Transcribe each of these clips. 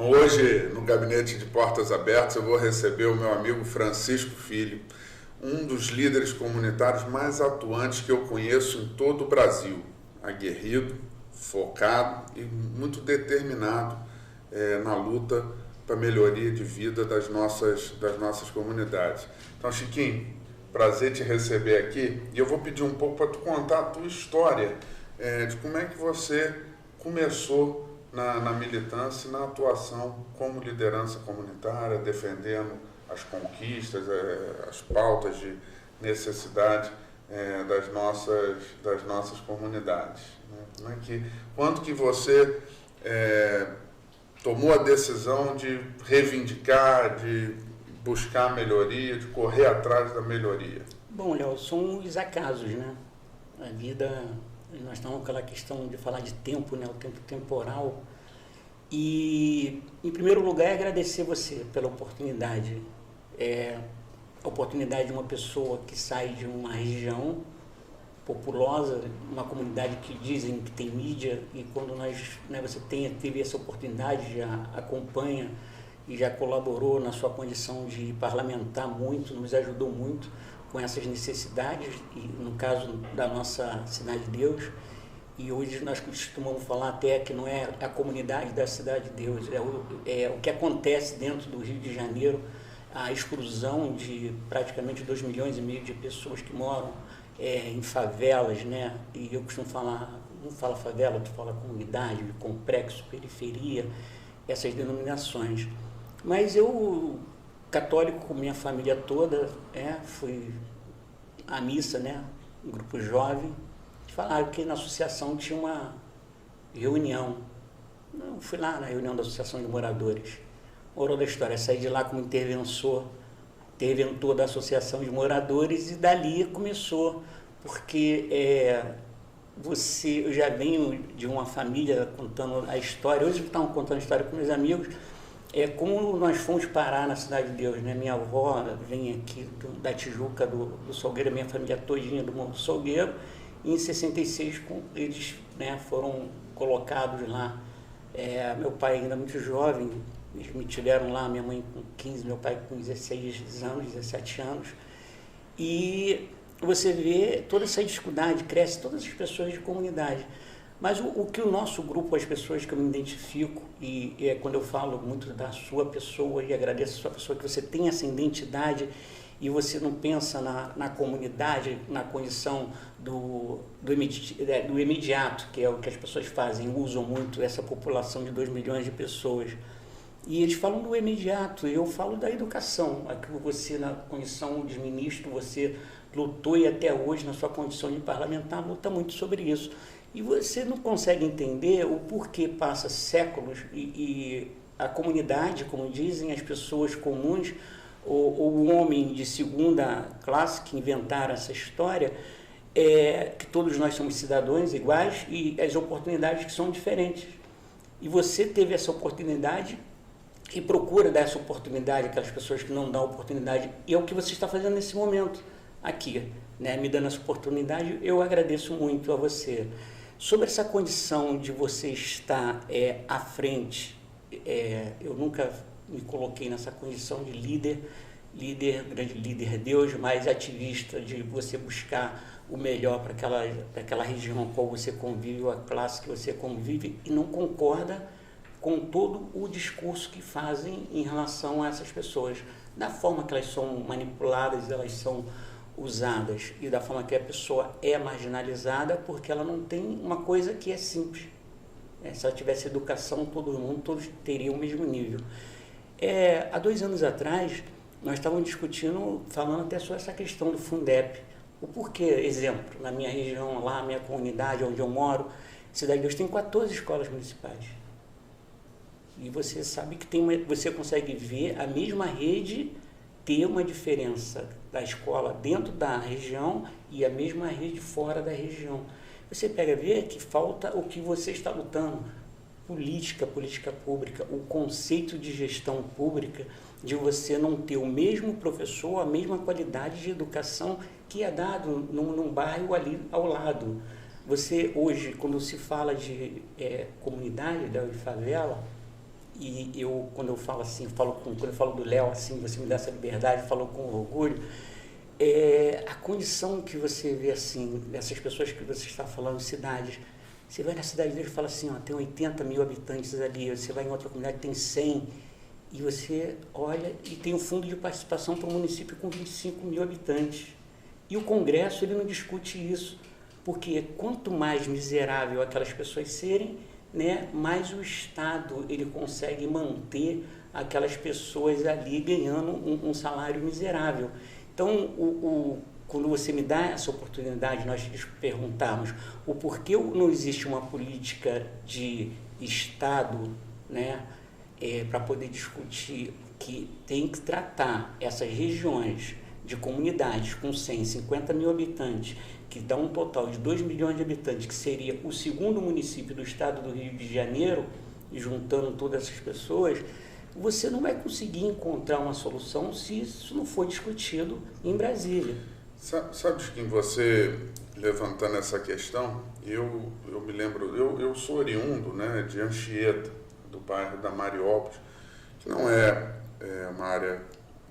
Bom, hoje no Gabinete de Portas Abertas eu vou receber o meu amigo Francisco Filho, um dos líderes comunitários mais atuantes que eu conheço em todo o Brasil. Aguerrido, focado e muito determinado na luta para a melhoria de vida das nossas comunidades. Então, Chiquinho, prazer te receber aqui, e eu vou pedir um pouco para tu contar a tua história de como é que você começou na militância e na atuação como liderança comunitária, defendendo as conquistas, as pautas de necessidade das nossas comunidades. Né? Quando que você tomou a decisão de reivindicar, de buscar a melhoria, de correr atrás da melhoria? Bom, Léo, são os acasos, né? A vida, nós estamos com aquela questão de falar de tempo, né? O tempo temporal. E, em primeiro lugar, agradecer você pela oportunidade. A oportunidade de uma pessoa que sai de uma região populosa, uma comunidade que dizem que tem mídia, e quando você teve essa oportunidade, já acompanha e já colaborou na sua condição de parlamentar muito, nos ajudou muito com essas necessidades, e no caso da nossa Cidade de Deus. E hoje nós costumamos falar até que não é a comunidade da Cidade de Deus, é o que acontece dentro do Rio de Janeiro, a exclusão de praticamente 2,5 milhões de pessoas que moram em favelas, né? E eu costumo falar, não fala favela, tu fala comunidade, complexo, periferia, essas denominações. Mas eu, católico com minha família toda, fui à missa, né? Um grupo jovem, falaram que na associação tinha uma reunião. Eu fui lá na reunião da Associação de Moradores. Moral da história, saí de lá como interventor da Associação de Moradores, e dali começou, porque eu já venho de uma família contando a história. Hoje estavam contando a história com meus amigos, como nós fomos parar na Cidade de Deus, né? Minha avó vem aqui da Tijuca, do Salgueiro, minha família todinha do Morro do Salgueiro, e em 66 eles foram colocados lá. Meu pai ainda muito jovem, eles me tiveram lá, minha mãe com 15, meu pai com 16 anos, 17 anos. E você vê toda essa dificuldade, cresce todas as pessoas de comunidade. Mas o que o nosso grupo, as pessoas que eu me identifico, e quando eu falo muito da sua pessoa, e agradeço a sua pessoa, que você tem essa identidade, e você não pensa na comunidade, na condição do imediato, que é o que as pessoas fazem, usam muito essa população de 2 milhões de pessoas. E eles falam do imediato, e eu falo da educação. Aqui você, na condição de ministro, você lutou, e até hoje, na sua condição de parlamentar, luta muito sobre isso. E você não consegue entender o porquê passa séculos e a comunidade, como dizem as pessoas comuns, ou o homem de segunda classe que inventaram essa história, que todos nós somos cidadãos iguais e as oportunidades que são diferentes. E você teve essa oportunidade e procura dar essa oportunidade àquelas pessoas que não dão oportunidade, e é o que você está fazendo nesse momento aqui, né? Me dando essa oportunidade, eu agradeço muito a você. Sobre essa condição de você estar à frente, eu nunca me coloquei nessa condição de grande líder Deus, mas ativista, de você buscar o melhor para aquela região com a qual você convive, ou a classe que você convive, e não concorda com todo o discurso que fazem em relação a essas pessoas, da forma que elas são manipuladas, elas são usadas, e da forma que a pessoa é marginalizada, porque ela não tem uma coisa que é simples. Se ela tivesse educação, todos teriam o mesmo nível. Há 2 anos atrás, nós estávamos discutindo, falando até sobre essa questão do Fundep. O porquê, exemplo, na minha região, lá, minha comunidade, onde eu moro, Cidade de Deus tem 14 escolas municipais. E você sabe que você consegue ver a mesma rede ter uma diferença da escola dentro da região e a mesma rede fora da região. Você pega a ver que falta o que você está lutando. Política pública, o conceito de gestão pública, de você não ter o mesmo professor, a mesma qualidade de educação que é dado num bairro ali ao lado. Você hoje, quando se fala de comunidade, de favela, e eu, quando eu falo assim, quando eu falo do Léo, assim, você me dá essa liberdade, falou com orgulho, a condição que você vê, assim, dessas pessoas que você está falando, cidades, você vai na cidade deles e fala assim, ó, tem 80 mil habitantes ali, você vai em outra comunidade, tem 100, e você olha e tem um fundo de participação para um município com 25 mil habitantes. E o Congresso, ele não discute isso, porque quanto mais miserável aquelas pessoas serem, né, mais o Estado ele consegue manter aquelas pessoas ali ganhando um salário miserável. Então, quando você me dá essa oportunidade, nós te perguntarmos o porquê não existe uma política de Estado, né, para poder discutir que tem que tratar essas regiões de comunidades com 150 mil habitantes, que dá um total de 2 milhões de habitantes, que seria o segundo município do estado do Rio de Janeiro, e juntando todas essas pessoas, você não vai conseguir encontrar uma solução se isso não for discutido em Brasília. Sabe de quem você, levantando essa questão, eu me lembro, eu sou oriundo, né, de Anchieta, do bairro da Mariópolis, que não é uma área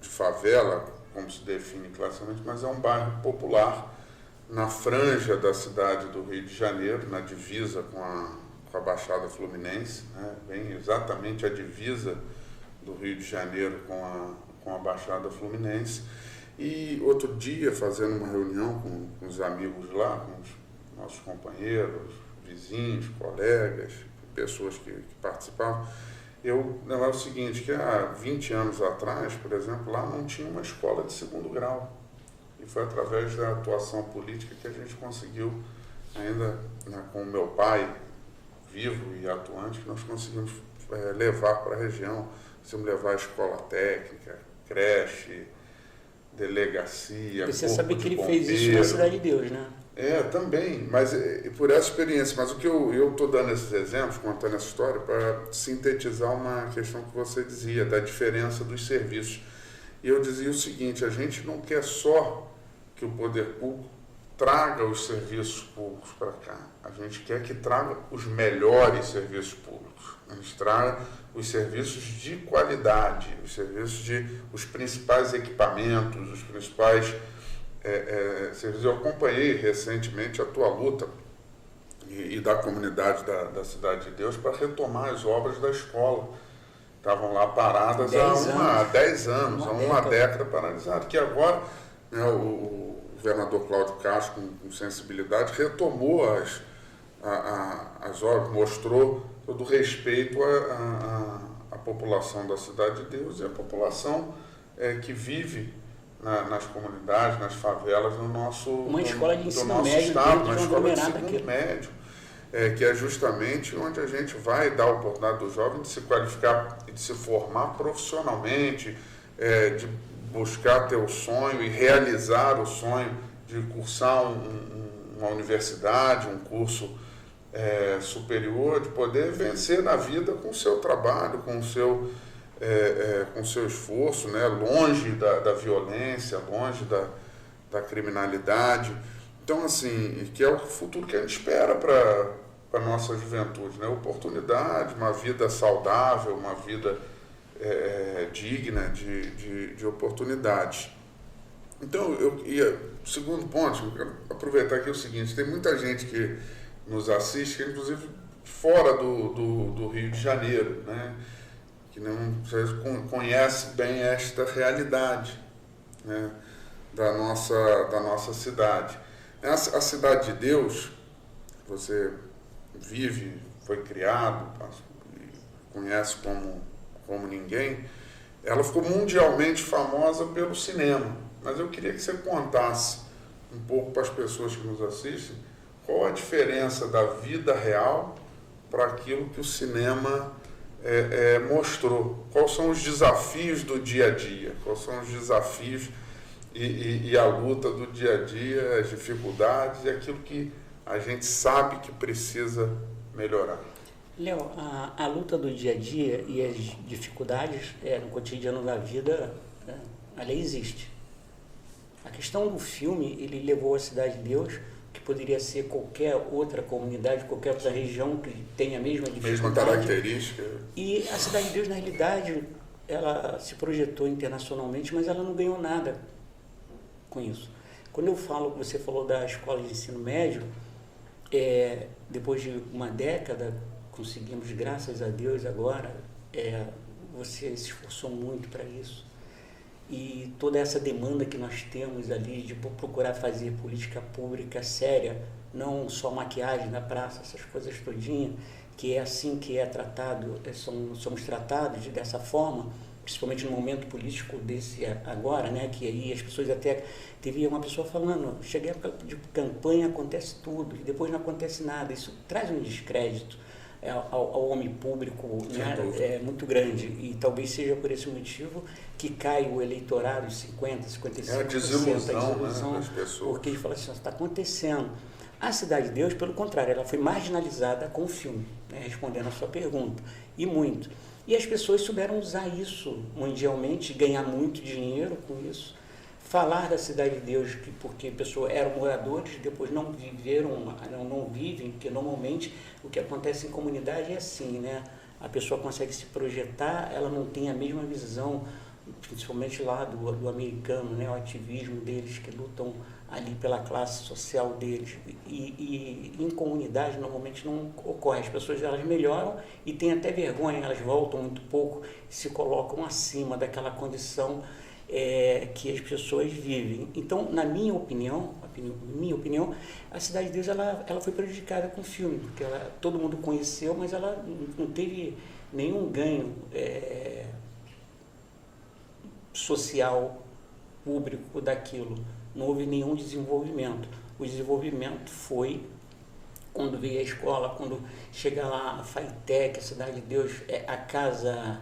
de favela, como se define classicamente, mas é um bairro popular na franja da cidade do Rio de Janeiro, na divisa com a Baixada Fluminense, né? Bem exatamente a divisa do Rio de Janeiro com a Baixada Fluminense. E outro dia, fazendo uma reunião com os amigos lá, com os nossos companheiros, vizinhos, colegas, pessoas que participavam, é o seguinte, que há 20 anos atrás, por exemplo, lá não tinha uma escola de segundo grau. E foi através da atuação política que a gente conseguiu, ainda, né, com o meu pai vivo e atuante, que nós conseguimos levar para a região. Conseguimos levar a escola técnica, creche, delegacia, você sabe que ele fez isso na Cidade de Deus, né? Também, mas por essa experiência. Mas o que eu estou dando esses exemplos, contando essa história, para sintetizar uma questão que você dizia, da diferença dos serviços. E eu dizia o seguinte, a gente não quer só que o poder público traga os serviços públicos para cá. A gente quer que traga os melhores serviços públicos. A gente traga os serviços de qualidade, os principais equipamentos, os principais serviços. Eu acompanhei recentemente a tua luta e da comunidade da Cidade de Deus para retomar as obras da escola. Estavam lá paradas há 10 anos, há uma década paralisadas, que agora, né, o governador Cláudio Castro, com sensibilidade, retomou as obras, mostrou todo o respeito à população da Cidade de Deus e à população que vive nas comunidades, nas favelas, no nosso uma escola de ensino médio estado, uma escola de ensino médio, que é justamente onde a gente vai dar a oportunidade do jovem de se qualificar e de se formar profissionalmente, de buscar ter o sonho e realizar o sonho de cursar uma universidade, um curso superior, de poder vencer na vida com o seu trabalho, com o seu esforço, né? Longe da violência, longe da criminalidade. Então, assim, que é o futuro que a gente espera para a nossa juventude, né? Oportunidade, uma vida saudável, uma vida digna de oportunidades. Então, segundo ponto, eu quero aproveitar aqui o seguinte, tem muita gente que nos assiste, que inclusive fora do Rio de Janeiro, né? Que não conhece bem esta realidade, né? da nossa cidade. A Cidade de Deus, você vive, foi criado, conhece como ninguém, ela ficou mundialmente famosa pelo cinema. Mas eu queria que você contasse um pouco para as pessoas que nos assistem qual a diferença da vida real para aquilo que o cinema mostrou. Quais são os desafios do dia a dia, quais são os desafios e a luta do dia a dia, as dificuldades e aquilo que a gente sabe que precisa melhorar. Léo, a luta do dia a dia e as dificuldades no cotidiano da vida, a lei existe. A questão do filme, ele levou a Cidade de Deus, que que poderia ser qualquer outra comunidade, qualquer outra região que tenha a mesma dificuldade. Mesma característica. E a Cidade de Deus, na realidade, ela se projetou internacionalmente, mas ela não ganhou nada com isso. Quando eu falo, você falou da escola de ensino médio, depois de uma década, conseguimos, graças a Deus, agora, você se esforçou muito para isso. E toda essa demanda que nós temos ali de procurar fazer política pública séria, não só maquiagem na praça, essas coisas todinhas, que é assim que é tratado, somos tratados dessa forma, principalmente no momento político desse agora, né, que aí as pessoas até... Teve uma pessoa falando, chega a época de campanha, acontece tudo, e depois não acontece nada. Isso traz um descrédito ao homem público, né, muito grande. E talvez seja por esse motivo que cai o eleitorado de 50%, 55%. A desilusão, né, das pessoas. Porque eles falam assim, está acontecendo. A Cidade de Deus, pelo contrário, ela foi marginalizada com o filme, né, respondendo a sua pergunta, e muito. E as pessoas souberam usar isso mundialmente, ganhar muito dinheiro com isso. Falar da Cidade de Deus, porque pessoas eram moradores, depois não viveram, não vivem, porque normalmente o que acontece em comunidade é assim, né? A pessoa consegue se projetar, ela não tem a mesma visão, principalmente lá do americano, né? O ativismo deles, que lutam ali pela classe social deles. E em comunidade normalmente não ocorre. As pessoas elas melhoram e têm até vergonha, elas voltam muito pouco e se colocam acima daquela condição que as pessoas vivem. Então, na minha opinião, a Cidade de Deus ela foi prejudicada com o filme, porque todo mundo conheceu, mas ela não teve nenhum ganho social, público daquilo. Não houve nenhum desenvolvimento. O desenvolvimento foi quando veio a escola, quando chega lá a FAITEC, a Cidade de Deus, a Casa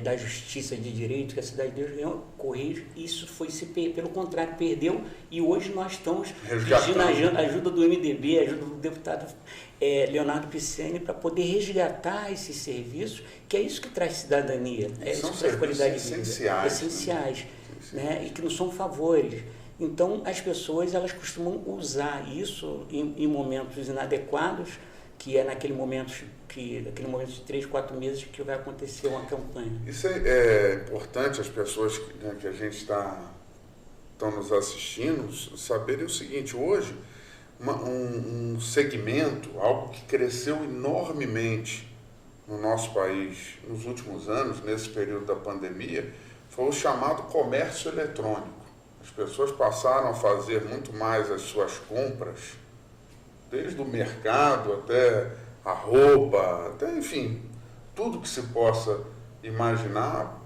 da Justiça de Direito, que a Cidade de Deus ganhou, Correios, isso foi pelo contrário, perdeu, e hoje nós estamos pedindo a ajuda do MDB, a ajuda do deputado Leonardo Pisciani, para poder resgatar esses serviços, que é isso que traz cidadania, isso que traz qualidade de vida. Essenciais, né? E que não são favores. Então, as pessoas elas costumam usar isso em momentos inadequados, que é naquele momento de 3, 4 meses que vai acontecer uma campanha. Isso é importante as pessoas que a gente estão nos assistindo saberem o seguinte: hoje um segmento, algo que cresceu enormemente no nosso país nos últimos anos, nesse período da pandemia, foi o chamado comércio eletrônico. As pessoas passaram a fazer muito mais as suas compras, desde o mercado até a roupa, até, enfim, tudo que se possa imaginar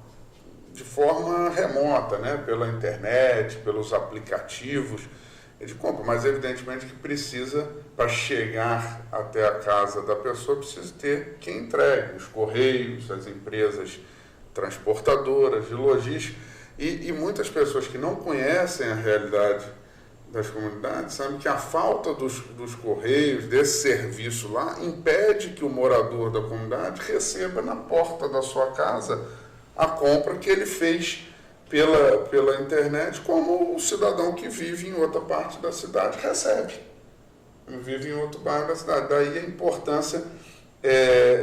de forma remota, né? Pela internet, pelos aplicativos de compra. Mas, evidentemente, que precisa, para chegar até a casa da pessoa, precisa ter quem entregue, os correios, as empresas transportadoras de logística. E muitas pessoas que não conhecem a realidade das comunidades sabem que a falta dos correios, desse serviço lá, impede que o morador da comunidade receba na porta da sua casa a compra que ele fez pela internet, como o cidadão que vive em outra parte da cidade recebe. Vive em outro bairro da cidade. Daí a importância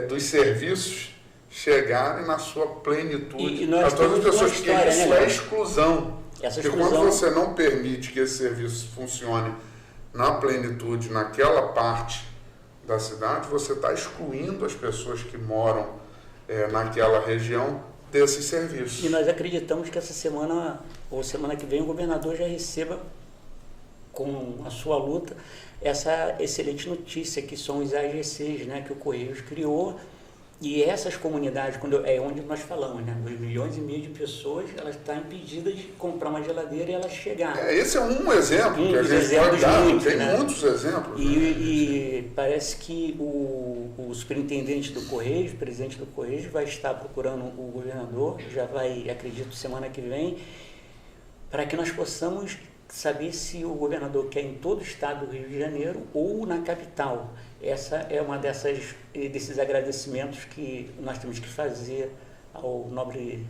dos serviços chegarem na sua plenitude a todas as pessoas, porque isso é exclusão. Porque quando você não permite que esse serviço funcione na plenitude, naquela parte da cidade, você está excluindo as pessoas que moram naquela região desses serviços. E nós acreditamos que essa semana, ou semana que vem, o governador já receba, com a sua luta, essa excelente notícia, que são os AGCs, né, que o Correios criou. E essas comunidades, é onde nós falamos, né? 2,5 milhões de pessoas, elas estão impedidas de comprar uma geladeira e elas chegarem. Esse é um exemplo que a gente pode dar, tem muitos exemplos. E parece que o superintendente do Correios, o presidente do Correios, vai estar procurando o governador, já vai, acredito, semana que vem, para que nós possamos saber se o governador quer em todo o estado do Rio de Janeiro ou na capital. Essa é uma desses agradecimentos que nós temos que fazer ao nobre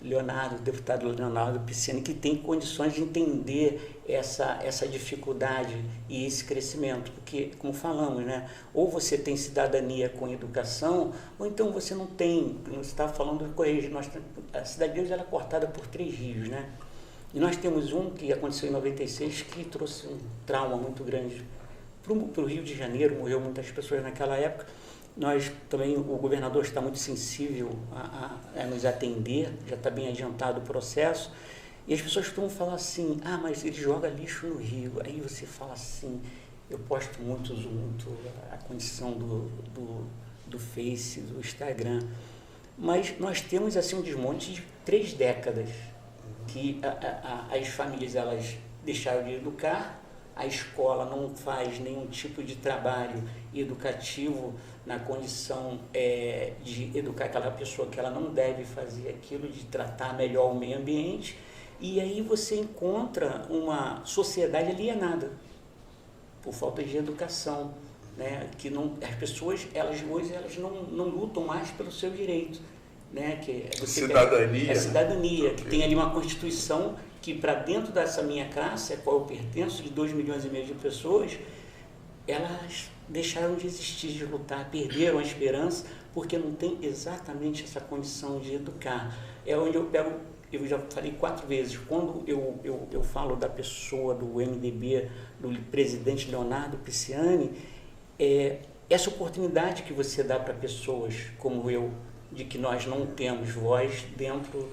Leonardo, deputado Leonardo Pisciani, que tem condições de entender essa dificuldade e esse crescimento, porque, como falamos, né, ou você tem cidadania com educação, ou então você não tem. Você estava falando do Correio, a cidade de Deus era cortada por 3 rios, né? E nós temos um que aconteceu em 96 que trouxe um trauma muito grande para o Rio de Janeiro, morreu muitas pessoas naquela época. Nós também, o governador está muito sensível a nos atender, já está bem adiantado o processo. E as pessoas costumam falar assim, mas ele joga lixo no rio. Aí você fala assim, eu posto muito a condição do Face, do Instagram. Mas nós temos assim um desmonte de 3 décadas que as famílias elas deixaram de educar, a escola não faz nenhum tipo de trabalho educativo na condição de educar aquela pessoa que ela não deve fazer aquilo, de tratar melhor o meio ambiente, e aí você encontra uma sociedade alienada por falta de educação, né? Que não, as pessoas hoje elas não lutam mais pelos seus direitos, né? Que cidadania. Cidadania, que tem ali uma Constituição que para dentro dessa minha classe, a qual eu pertenço, de 2,5 milhões de pessoas, elas deixaram de existir, de lutar, perderam a esperança, porque não tem exatamente essa condição de educar. É onde eu já falei 4 vezes, quando eu falo da pessoa do MDB, do presidente Leonardo Pisciani, essa oportunidade que você dá para pessoas como eu, de que nós não temos voz dentro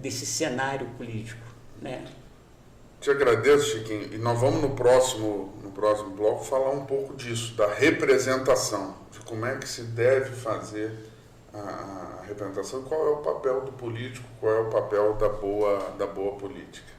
desse cenário político, né? Te agradeço, Chiquinho, e nós vamos no próximo bloco falar um pouco disso, da representação, de como é que se deve fazer a representação, qual é o papel do político, qual é o papel da boa política.